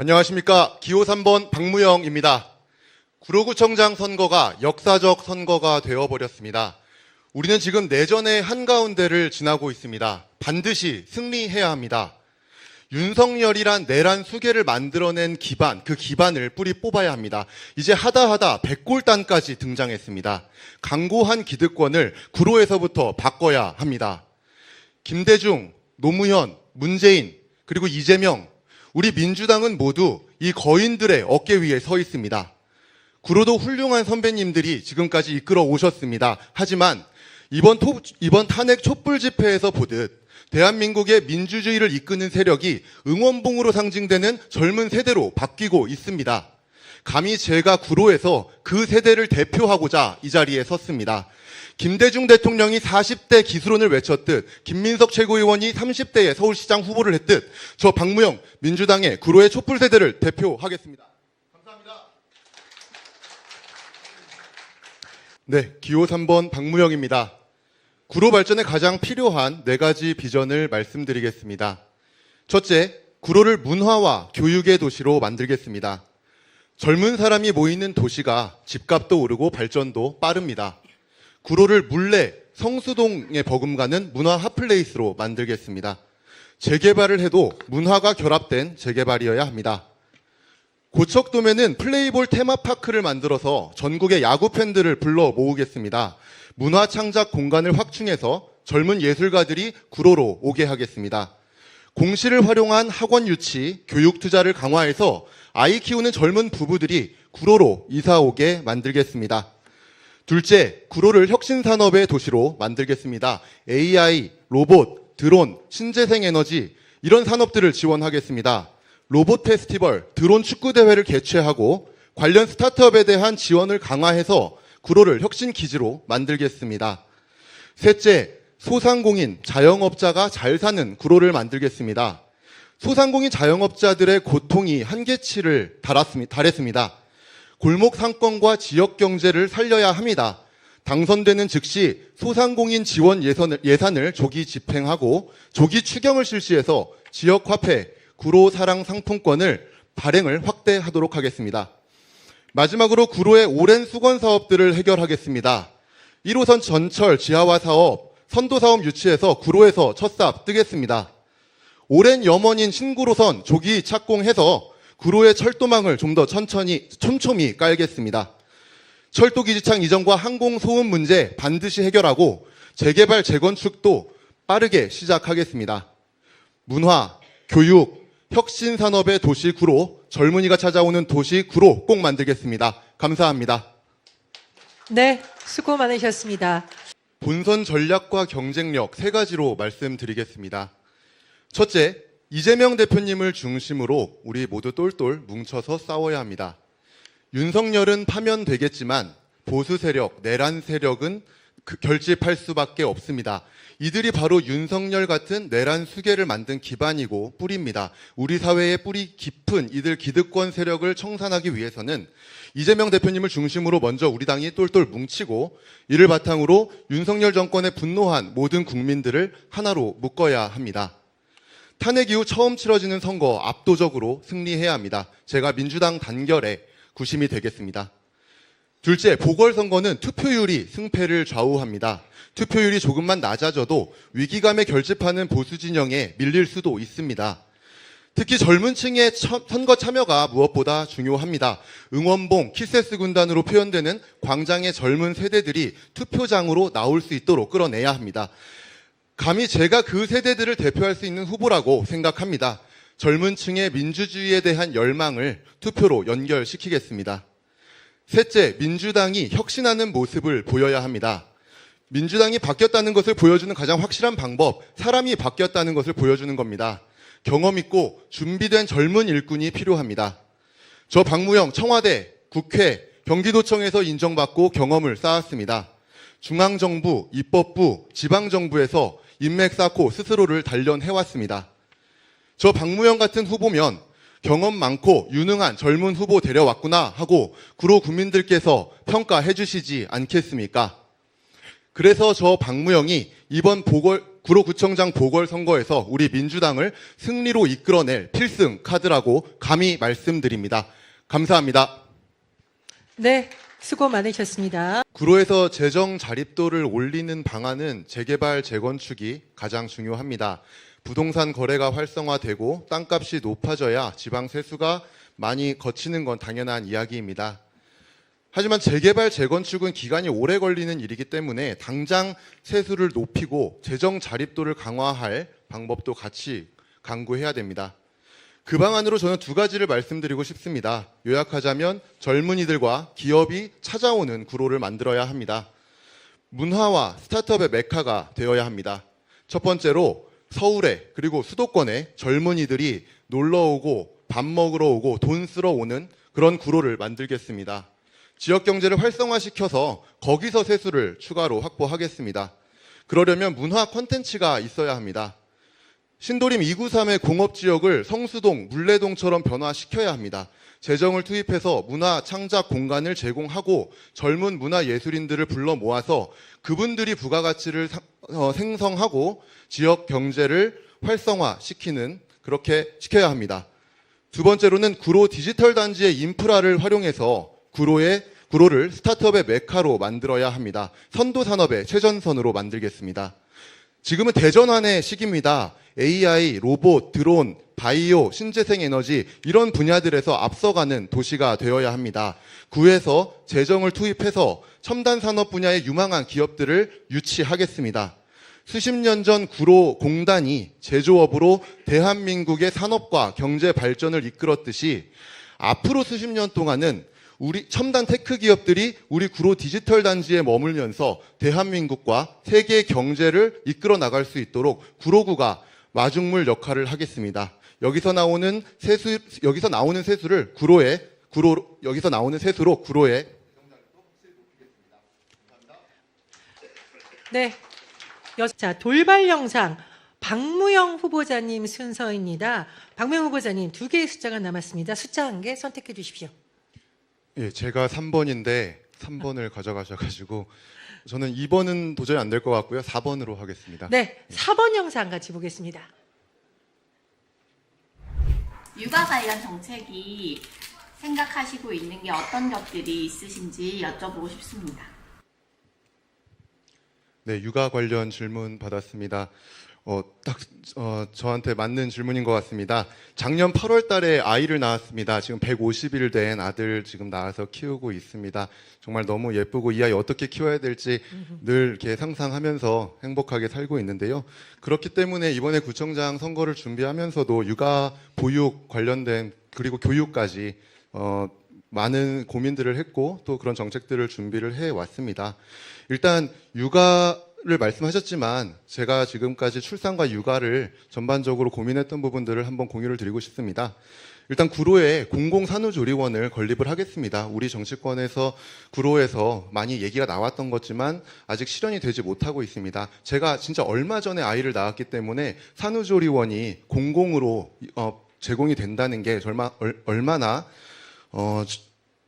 안녕하십니까. 기호 3번 박무영입니다. 구로구청장 선거가 역사적 선거가 되어버렸습니다. 우리는 지금 내전의 한가운데를 지나고 있습니다. 반드시 승리해야 합니다. 윤석열이란 내란 수계를 만들어낸 기반, 그 기반을 뿌리 뽑아야 합니다. 이제 하다 백골단까지 등장했습니다. 강고한 기득권을 구로에서부터 바꿔야 합니다. 김대중, 노무현, 문재인, 그리고 이재명, 우리 민주당은 모두 이 거인들의 어깨 위에 서 있습니다. 구로도 훌륭한 선배님들이 지금까지 이끌어 오셨습니다. 하지만 이번 탄핵 촛불 집회에서 보듯 대한민국의 민주주의를 이끄는 세력이 응원봉으로 상징되는 젊은 세대로 바뀌고 있습니다. 감히 제가 구로에서 그 세대를 대표하고자 이 자리에 섰습니다. 김대중 대통령이 40대 기수론을 외쳤듯 김민석 최고위원이 30대에 서울시장 후보를 했듯 저 박무영 민주당의 구로의 촛불 세대를 대표하겠습니다. 감사합니다. 네, 기호 3번 박무영입니다. 구로 발전에 가장 필요한 4가지 비전을 말씀드리겠습니다. 첫째, 구로를 문화와 교육의 도시로 만들겠습니다. 젊은 사람이 모이는 도시가 집값도 오르고 발전도 빠릅니다. 구로를 물레, 성수동에 버금가는 문화 핫플레이스로 만들겠습니다. 재개발을 해도 문화가 결합된 재개발이어야 합니다. 고척돔에는 플레이볼 테마파크를 만들어서 전국의 야구 팬들을 불러 모으겠습니다. 문화 창작 공간을 확충해서 젊은 예술가들이 구로로 오게 하겠습니다. 공시를 활용한 학원 유치, 교육 투자를 강화해서 아이 키우는 젊은 부부들이 구로로 이사 오게 만들겠습니다. 둘째, 구로를 혁신산업의 도시로 만들겠습니다. AI, 로봇, 드론, 신재생 에너지 이런 산업들을 지원하겠습니다. 로봇 페스티벌, 드론 축구대회를 개최하고 관련 스타트업에 대한 지원을 강화해서 구로를 혁신 기지로 만들겠습니다. 셋째, 소상공인, 자영업자가 잘 사는 구로를 만들겠습니다. 소상공인 자영업자들의 고통이 한계치를 달했습니다. 골목 상권과 지역 경제를 살려야 합니다. 당선되는 즉시 소상공인 지원 예산을 조기 집행하고 조기 추경을 실시해서 지역 화폐, 구로 사랑 상품권을 발행을 확대하도록 하겠습니다. 마지막으로 구로의 오랜 수건 사업들을 해결하겠습니다. 1호선 전철 지하화 사업, 선도 사업 유치해서 구로에서 첫 삽 뜨겠습니다. 오랜 염원인 신구로선 조기 착공해서 구로의 철도망을 좀 더 촘촘히 깔겠습니다. 철도기지창 이전과 항공소음 문제 반드시 해결하고 재개발, 재건축도 빠르게 시작하겠습니다. 문화, 교육, 혁신산업의 도시 구로, 젊은이가 찾아오는 도시 구로 꼭 만들겠습니다. 감사합니다. 네, 수고 많으셨습니다. 본선 전략과 경쟁력 3가지로 말씀드리겠습니다. 첫째, 이재명 대표님을 중심으로 우리 모두 똘똘 뭉쳐서 싸워야 합니다. 윤석열은 파면되겠지만 보수 세력, 내란 세력은 결집할 수밖에 없습니다. 이들이 바로 윤석열 같은 내란 수계를 만든 기반이고 뿌리입니다. 우리 사회의 뿌리 깊은 이들 기득권 세력을 청산하기 위해서는 이재명 대표님을 중심으로 먼저 우리 당이 똘똘 뭉치고 이를 바탕으로 윤석열 정권에 분노한 모든 국민들을 하나로 묶어야 합니다. 탄핵 이후 처음 치러지는 선거 압도적으로 승리해야 합니다. 제가 민주당 단결에 구심이 되겠습니다. 둘째, 보궐선거는 투표율이 승패를 좌우합니다. 투표율이 조금만 낮아져도 위기감에 결집하는 보수 진영에 밀릴 수도 있습니다. 특히 젊은 층의 선거 참여가 무엇보다 중요합니다. 응원봉, 키세스 군단으로 표현되는 광장의 젊은 세대들이 투표장으로 나올 수 있도록 끌어내야 합니다. 감히 제가 그 세대들을 대표할 수 있는 후보라고 생각합니다. 젊은 층의 민주주의에 대한 열망을 투표로 연결시키겠습니다. 셋째, 민주당이 혁신하는 모습을 보여야 합니다. 민주당이 바뀌었다는 것을 보여주는 가장 확실한 방법, 사람이 바뀌었다는 것을 보여주는 겁니다. 경험 있고 준비된 젊은 일꾼이 필요합니다. 저 박무영 청와대, 국회, 경기도청에서 인정받고 경험을 쌓았습니다. 중앙정부, 입법부, 지방정부에서 인맥 쌓고 스스로를 단련해왔습니다. 저 박무영 같은 후보면 경험 많고 유능한 젊은 후보 데려왔구나 하고 구로 국민들께서 평가해 주시지 않겠습니까? 그래서 저 박무영이 이번 구로구청장 보궐선거에서 우리 민주당을 승리로 이끌어낼 필승 카드라고 감히 말씀드립니다. 감사합니다. 네, 수고 많으셨습니다. 구로에서 재정 자립도를 올리는 방안은 재개발, 재건축이 가장 중요합니다. 부동산 거래가 활성화되고 땅값이 높아져야 지방 세수가 많이 거치는 건 당연한 이야기입니다. 하지만 재개발, 재건축은 기간이 오래 걸리는 일이기 때문에 당장 세수를 높이고 재정 자립도를 강화할 방법도 같이 강구해야 됩니다. 그 방안으로 저는 두 가지를 말씀드리고 싶습니다. 요약하자면 젊은이들과 기업이 찾아오는 구로를 만들어야 합니다. 문화와 스타트업의 메카가 되어야 합니다. 첫 번째로 서울에 그리고 수도권에 젊은이들이 놀러 오고 밥 먹으러 오고 돈 쓰러 오는 그런 구로를 만들겠습니다. 지역 경제를 활성화시켜서 거기서 세수를 추가로 확보하겠습니다. 그러려면 문화 콘텐츠가 있어야 합니다. 신도림 293의 공업지역을 성수동, 물레동처럼 변화시켜야 합니다. 재정을 투입해서 문화 창작 공간을 제공하고 젊은 문화예술인들을 불러 모아서 그분들이 부가가치를 생성하고 지역 경제를 활성화시키는 그렇게 시켜야 합니다. 두 번째로는 구로 디지털 단지의 인프라를 활용해서 구로를 스타트업의 메카로 만들어야 합니다. 선도 산업의 최전선으로 만들겠습니다. 지금은 대전환의 시기입니다. AI, 로봇, 드론, 바이오, 신재생 에너지 이런 분야들에서 앞서가는 도시가 되어야 합니다. 구에서 재정을 투입해서 첨단 산업 분야의 유망한 기업들을 유치하겠습니다. 수십 년 전 구로 공단이 제조업으로 대한민국의 산업과 경제 발전을 이끌었듯이 앞으로 수십 년 동안은 우리 첨단 테크 기업들이 우리 구로 디지털 단지에 머물면서 대한민국과 세계 경제를 이끌어 나갈 수 있도록 구로구가 마중물 역할을 하겠습니다. 여기서 나오는 세수를 여기서 나오는 세수로 구로에 네, 자, 돌발 영상 박무영 후보자님 순서입니다. 박무영 후보자님 2개의 숫자가 남았습니다. 숫자 1개 선택해 주십시오. 예, 제가 3번인데 3번을 가져가셔가지고 저는 2번은 도저히 안 될 것 같고요. 4번으로 하겠습니다. 네, 4번 영상 같이 보겠습니다. 육아 관련 정책이 생각하시고 있는 게 어떤 것들이 있으신지 여쭤보고 싶습니다. 네, 육아 관련 질문 받았습니다. 저한테 맞는 질문인 것 같습니다. 작년 8월 달에 아이를 낳았습니다. 지금 150일 된 아들 지금 낳아서 키우고 있습니다. 정말 너무 예쁘고 이 아이 어떻게 키워야 될지 늘 이렇게 상상하면서 행복하게 살고 있는데요. 그렇기 때문에 이번에 구청장 선거를 준비하면서도 육아 보육 관련된 그리고 교육까지 많은 고민들을 했고 또 그런 정책들을 준비를 해왔습니다. 일단 육아를 말씀하셨지만 제가 지금까지 출산과 육아를 전반적으로 고민했던 부분들을 한번 공유를 드리고 싶습니다. 일단 구로에 공공산후조리원을 건립을 하겠습니다. 우리 정치권에서 구로에서 많이 얘기가 나왔던 거지만 아직 실현이 되지 못하고 있습니다. 제가 진짜 얼마 전에 아이를 낳았기 때문에 산후조리원이 공공으로 제공이 된다는 게 얼마나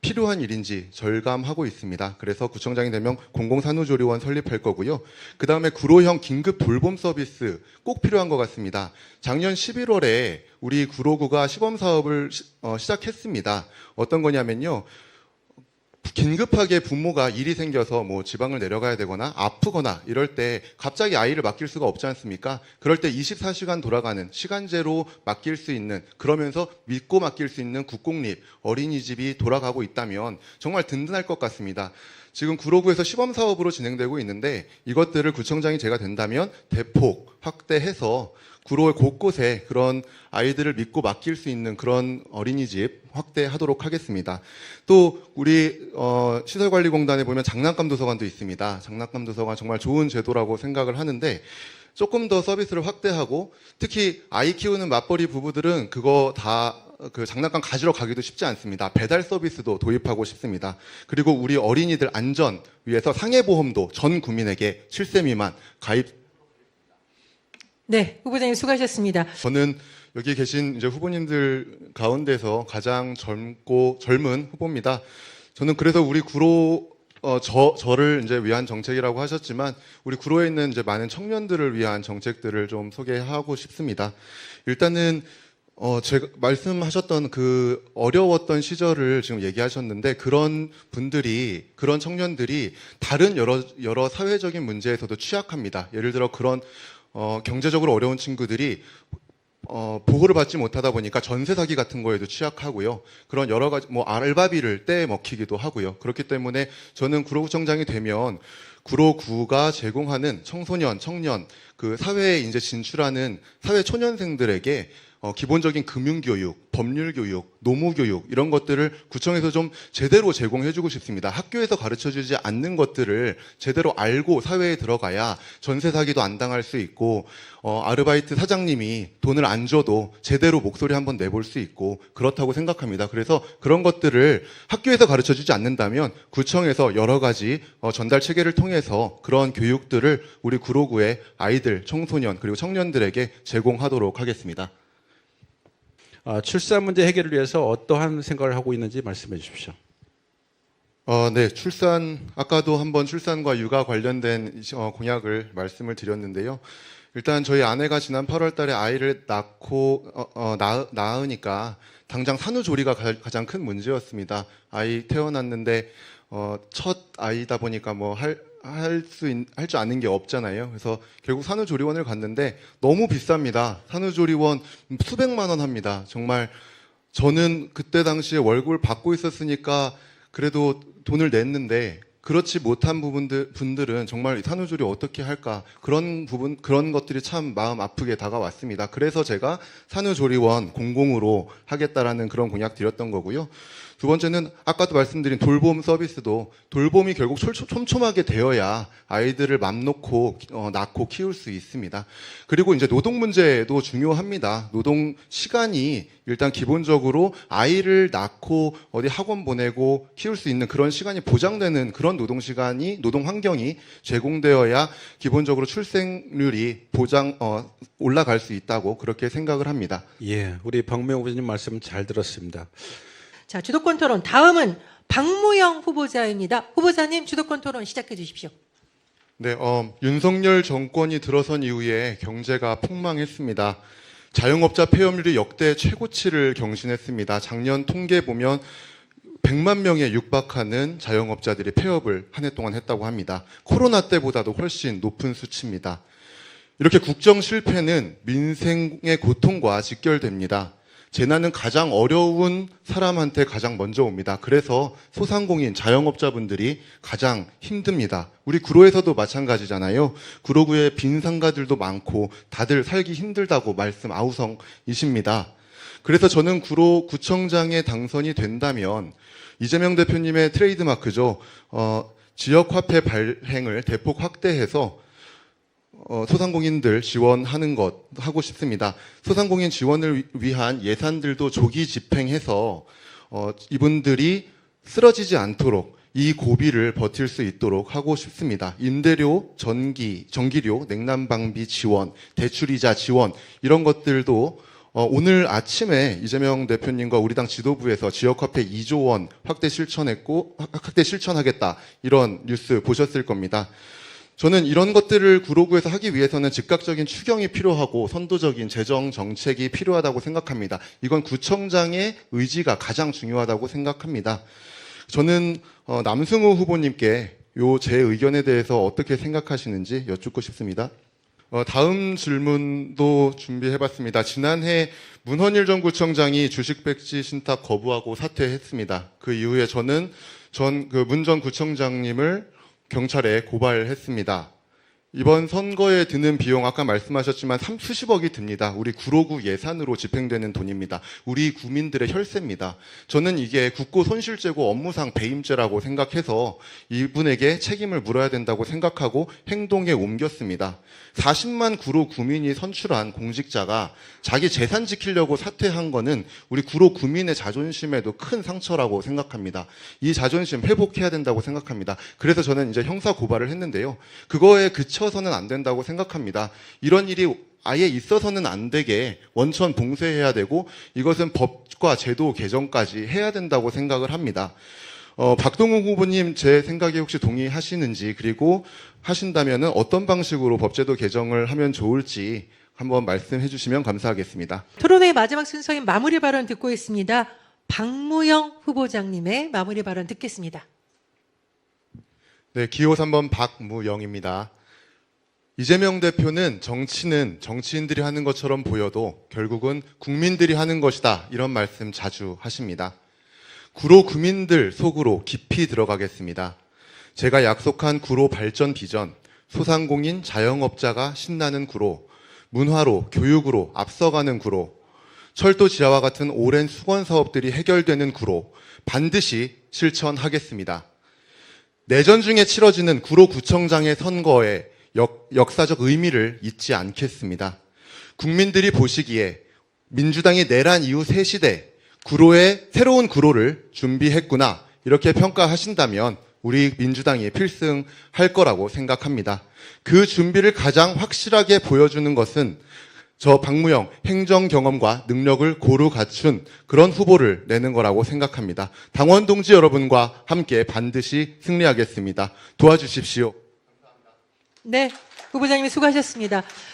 필요한 일인지 절감하고 있습니다. 그래서 구청장이 되면 공공산후조리원 설립할 거고요. 그 다음에 구로형 긴급 돌봄 서비스 꼭 필요한 것 같습니다. 작년 11월에 우리 구로구가 시범사업을 시작했습니다. 어떤 거냐면요. 긴급하게 부모가 일이 생겨서 뭐 지방을 내려가야 되거나 아프거나 이럴 때 갑자기 아이를 맡길 수가 없지 않습니까? 그럴 때 24시간 돌아가는 시간제로 맡길 수 있는 그러면서 믿고 맡길 수 있는 국공립 어린이집이 돌아가고 있다면 정말 든든할 것 같습니다. 지금 구로구에서 시범사업으로 진행되고 있는데 이것들을 구청장이 제가 된다면 대폭 확대해서 구로 곳곳에 그런 아이들을 믿고 맡길 수 있는 그런 어린이집 확대하도록 하겠습니다. 또 우리 시설관리공단에 보면 장난감 도서관도 있습니다. 장난감 도서관 정말 좋은 제도라고 생각을 하는데 조금 더 서비스를 확대하고 특히 아이 키우는 맞벌이 부부들은 그거 다 그 장난감 가지러 가기도 쉽지 않습니다. 배달 서비스도 도입하고 싶습니다. 그리고 우리 어린이들 안전 위해서 상해보험도 전 국민에게 7세 미만 가입. 네, 후보자님 수고하셨습니다. 저는 여기 계신 이제 후보님들 가운데서 가장 젊은 후보입니다. 저는 그래서 우리 구로 저를 이제 위한 정책이라고 하셨지만 우리 구로에 있는 이제 많은 청년들을 위한 정책들을 좀 소개하고 싶습니다. 일단은 제가 말씀하셨던 그 어려웠던 시절을 지금 얘기하셨는데 그런 청년들이 다른 여러 사회적인 문제에서도 취약합니다. 예를 들어 그런 경제적으로 어려운 친구들이 보호를 받지 못하다 보니까 전세 사기 같은 거에도 취약하고요. 그런 여러 가지 알바비를 떼 먹히기도 하고요. 그렇기 때문에 저는 구로구청장이 되면 구로구가 제공하는 청소년, 청년 그 사회에 이제 진출하는 사회 초년생들에게 기본적인 금융교육, 법률교육, 노무교육 이런 것들을 구청에서 좀 제대로 제공해주고 싶습니다. 학교에서 가르쳐주지 않는 것들을 제대로 알고 사회에 들어가야 전세 사기도 안 당할 수 있고 아르바이트 사장님이 돈을 안 줘도 제대로 목소리 한번 내볼 수 있고 그렇다고 생각합니다. 그래서 그런 것들을 학교에서 가르쳐주지 않는다면 구청에서 여러 가지 전달 체계를 통해서 그런 교육들을 우리 구로구의 아이들, 청소년 그리고 청년들에게 제공하도록 하겠습니다. 출산 문제 해결을 위해서 어떠한 생각을 하고 있는지 말씀해 주십시오. 네, 아까도 한번 출산과 육아 관련된 공약을 말씀을 드렸는데요. 일단 저희 아내가 지난 8월 달에 아이를 낳으니까 당장 산후조리가 가장 큰 문제였습니다. 아이 태어났는데, 첫 아이다 보니까 할 줄 아는 게 없잖아요. 그래서 결국 산후조리원을 갔는데 너무 비쌉니다. 산후조리원 수백만 원 합니다. 정말 저는 그때 당시에 월급을 받고 있었으니까 그래도 돈을 냈는데 그렇지 못한 분들은 정말 산후조리 어떻게 할까 그런 것들이 참 마음 아프게 다가왔습니다. 그래서 제가 산후조리원 공공으로 하겠다라는 그런 공약 드렸던 거고요. 두 번째는 아까도 말씀드린 돌봄 서비스도 돌봄이 결국 촘촘하게 되어야 아이들을 맘 놓고 낳고 키울 수 있습니다. 그리고 이제 노동 문제도 중요합니다. 노동 시간이 일단 기본적으로 아이를 낳고 어디 학원 보내고 키울 수 있는 그런 시간이 보장되는 그런 노동 환경이 제공되어야 기본적으로 출생률이 올라갈 수 있다고 그렇게 생각을 합니다. 예, 우리 박무영 후보자님 말씀 잘 들었습니다. 자, 주도권 토론. 다음은 박무영 후보자입니다. 후보자님 주도권 토론 시작해 주십시오. 네, 윤석열 정권이 들어선 이후에 경제가 폭망했습니다. 자영업자 폐업률이 역대 최고치를 경신했습니다. 작년 통계 보면 100만 명에 육박하는 자영업자들이 폐업을 한 해 동안 했다고 합니다. 코로나 때보다도 훨씬 높은 수치입니다. 이렇게 국정 실패는 민생의 고통과 직결됩니다. 재난은 가장 어려운 사람한테 가장 먼저 옵니다. 그래서 소상공인, 자영업자분들이 가장 힘듭니다. 우리 구로에서도 마찬가지잖아요. 구로구에 빈 상가들도 많고 다들 살기 힘들다고 말씀 아우성이십니다. 그래서 저는 구로구청장에 당선이 된다면 이재명 대표님의 트레이드마크죠. 지역화폐 발행을 대폭 확대해서 소상공인들 지원하는 것 하고 싶습니다. 소상공인 지원을 위한 예산들도 조기 집행해서 이분들이 쓰러지지 않도록 이 고비를 버틸 수 있도록 하고 싶습니다. 임대료, 전기료, 냉난방비 지원, 대출이자 지원 이런 것들도 오늘 아침에 이재명 대표님과 우리 당 지도부에서 지역화폐 2조 원 확대 실천하겠다 이런 뉴스 보셨을 겁니다. 저는 이런 것들을 구로구에서 하기 위해서는 즉각적인 추경이 필요하고 선도적인 재정 정책이 필요하다고 생각합니다. 이건 구청장의 의지가 가장 중요하다고 생각합니다. 저는 남승우 후보님께 제 의견에 대해서 어떻게 생각하시는지 여쭙고 싶습니다. 다음 질문도 준비해봤습니다. 지난해 문헌일 전 구청장이 주식 백지 신탁 거부하고 사퇴했습니다. 그 이후에 저는 문 전 구청장님을 경찰에 고발했습니다. 이번 선거에 드는 비용 아까 말씀하셨지만 수십억이 듭니다. 우리 구로구 예산으로 집행되는 돈입니다. 우리 구민들의 혈세입니다. 저는 이게 국고 손실죄고 업무상 배임죄라고 생각해서 이분에게 책임을 물어야 된다고 생각하고 행동에 옮겼습니다. 40만 구로 구민이 선출한 공직자가 자기 재산 지키려고 사퇴한 거는 우리 구로 구민의 자존심에도 큰 상처라고 생각합니다. 이 자존심 회복해야 된다고 생각합니다. 그래서 저는 이제 형사 고발을 했는데요. 그거에 그쳐서는 안 된다고 생각합니다. 이런 일이 아예 있어서는 안 되게 원천 봉쇄해야 되고 이것은 법과 제도 개정까지 해야 된다고 생각을 합니다. 박동훈 후보님 제 생각에 혹시 동의하시는지, 그리고 하신다면 어떤 방식으로 법제도 개정을 하면 좋을지 한번 말씀해 주시면 감사하겠습니다. 토론회의 마지막 순서인 마무리 발언 듣고 있습니다. 박무영 후보자님의 마무리 발언 듣겠습니다. 네, 기호 3번 박무영입니다. 이재명 대표는 정치는 정치인들이 하는 것처럼 보여도 결국은 국민들이 하는 것이다, 이런 말씀 자주 하십니다. 구로 구민들 속으로 깊이 들어가겠습니다. 제가 약속한 구로 발전 비전, 소상공인 자영업자가 신나는 구로, 문화로 교육으로 앞서가는 구로, 철도 지하와 같은 오랜 수건 사업들이 해결되는 구로 반드시 실천하겠습니다. 내전 중에 치러지는 구로구청장의 선거에 역사적 의미를 잊지 않겠습니다. 국민들이 보시기에 민주당이 내란 이후 새 시대 구로의 새로운 구로를 준비했구나, 이렇게 평가하신다면 우리 민주당이 필승할 거라고 생각합니다. 그 준비를 가장 확실하게 보여주는 것은 저 박무영 행정 경험과 능력을 고루 갖춘 그런 후보를 내는 거라고 생각합니다. 당원 동지 여러분과 함께 반드시 승리하겠습니다. 도와주십시오. 네, 후보자님 수고하셨습니다.